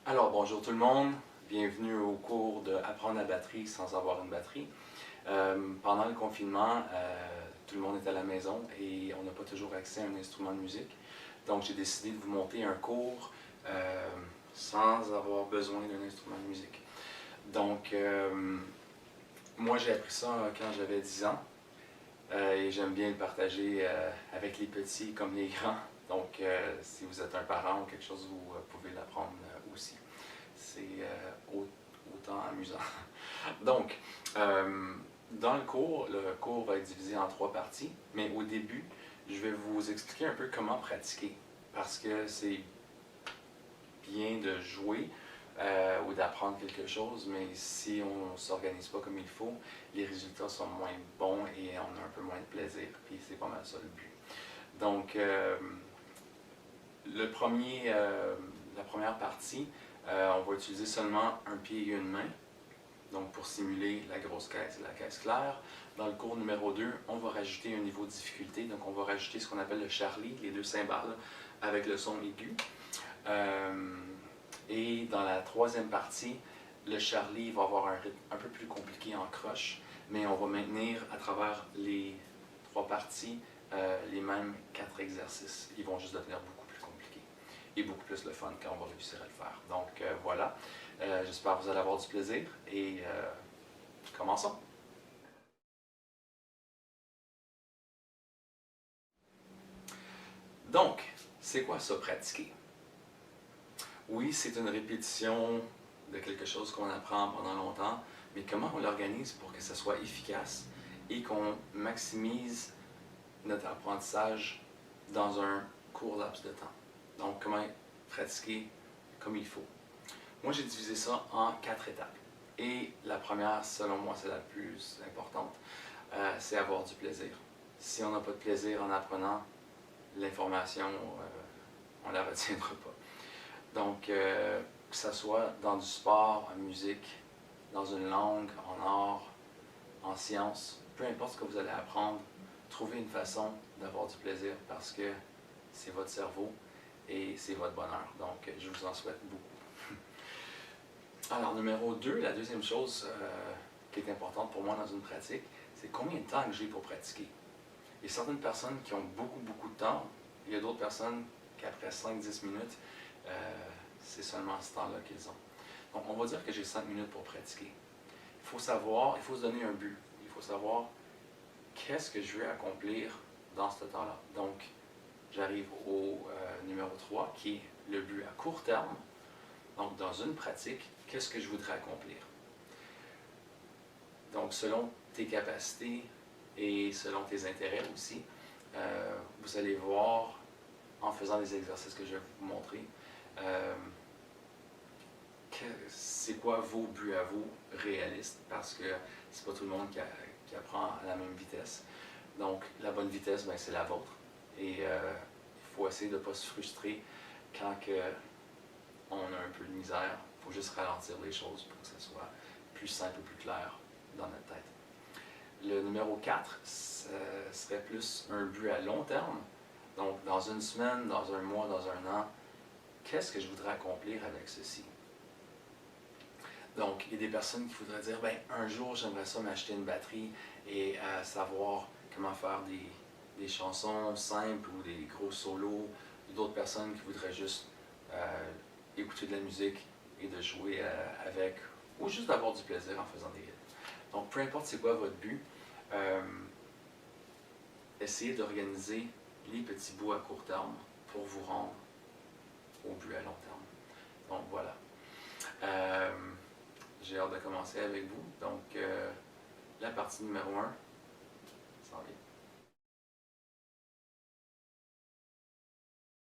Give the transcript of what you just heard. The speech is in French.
Alors bonjour tout le monde, bienvenue au cours de Apprendre la batterie sans avoir une batterie. Pendant le confinement, tout le monde est à la maison et on n'a pas toujours accès à un instrument de musique. Donc j'ai décidé de vous monter un cours sans avoir besoin d'un instrument de musique. Donc moi j'ai appris ça quand j'avais 10 ans et j'aime bien le partager avec les petits comme les grands. Donc si vous êtes un parent ou quelque chose, vous pouvez l'apprendre aussi. C'est autant amusant. Donc, dans le cours va être divisé en 3 parties, mais au début, je vais vous expliquer un peu comment pratiquer, parce que c'est bien de jouer ou d'apprendre quelque chose, mais si on ne s'organise pas comme il faut, les résultats sont moins bons et on a un peu moins de plaisir, puis c'est pas mal ça le but. Donc, la première partie, on va utiliser seulement un pied et une main, donc pour simuler la grosse caisse et la caisse claire. Dans le cours numéro 2, on va rajouter un niveau de difficulté, donc on va rajouter ce qu'on appelle le charlie, les 2 cymbales avec le son aigu. Et dans la troisième partie, le charlie va avoir un rythme un peu plus compliqué en croche, mais on va maintenir à travers les 3 parties les mêmes 4 exercices. Ils vont juste devenir beaucoup plus compliqués et beaucoup plus le fun quand on va réussir à le faire. Donc voilà, j'espère que vous allez avoir du plaisir et commençons. Donc, c'est quoi ça, pratiquer? Oui, c'est une répétition de quelque chose qu'on apprend pendant longtemps, mais comment on l'organise pour que ça soit efficace et qu'on maximise notre apprentissage dans un court laps de temps. Donc, comment pratiquer comme il faut. Moi, j'ai divisé ça en 4 étapes. Et la première, selon moi, c'est la plus importante, c'est avoir du plaisir. Si on n'a pas de plaisir en apprenant, l'information, on ne la retiendra pas. Donc, que ce soit dans du sport, en musique, dans une langue, en art, en sciences, peu importe ce que vous allez apprendre, trouvez une façon d'avoir du plaisir parce que c'est votre cerveau et c'est votre bonheur. Donc, je vous en souhaite beaucoup. Alors, numéro 2, la deuxième chose qui est importante pour moi dans une pratique, c'est combien de temps que j'ai pour pratiquer. Il y a certaines personnes qui ont beaucoup de temps, il y a d'autres personnes qui après 5-10 minutes, c'est seulement ce temps-là qu'ils ont. Donc, on va dire que j'ai 5 minutes pour pratiquer. Il faut savoir, il faut se donner un but. Il faut savoir qu'est-ce que je veux accomplir dans ce temps-là. Donc, j'arrive au numéro 3, qui est le but à court terme. Donc, dans une pratique, qu'est-ce que je voudrais accomplir? Donc, selon tes capacités et selon tes intérêts aussi, vous allez voir, en faisant les exercices que je vais vous montrer, c'est quoi vos buts à vous réalistes, parce que c'est pas tout le monde qui apprend à la même vitesse. Donc, la bonne vitesse, ben, c'est la vôtre. Et il faut essayer de ne pas se frustrer quand on a un peu de misère. Il faut juste ralentir les choses pour que ça soit plus simple, plus clair dans notre tête. Le numéro 4 serait plus un but à long terme. Donc, dans une semaine, dans un mois, dans un an, qu'est-ce que je voudrais accomplir avec ceci? Donc, il y a des personnes qui voudraient dire, ben, un jour, j'aimerais ça m'acheter une batterie et savoir comment faire des chansons simples ou des gros solos. D'autres personnes qui voudraient juste écouter de la musique et de jouer avec, ou juste d'avoir du plaisir en faisant des hits. Donc, peu importe c'est quoi votre but, essayez d'organiser les petits bouts à court terme pour vous rendre au but à long terme. Donc, voilà. J'ai hâte de commencer avec vous. Donc, la partie numéro 1 s'en vient.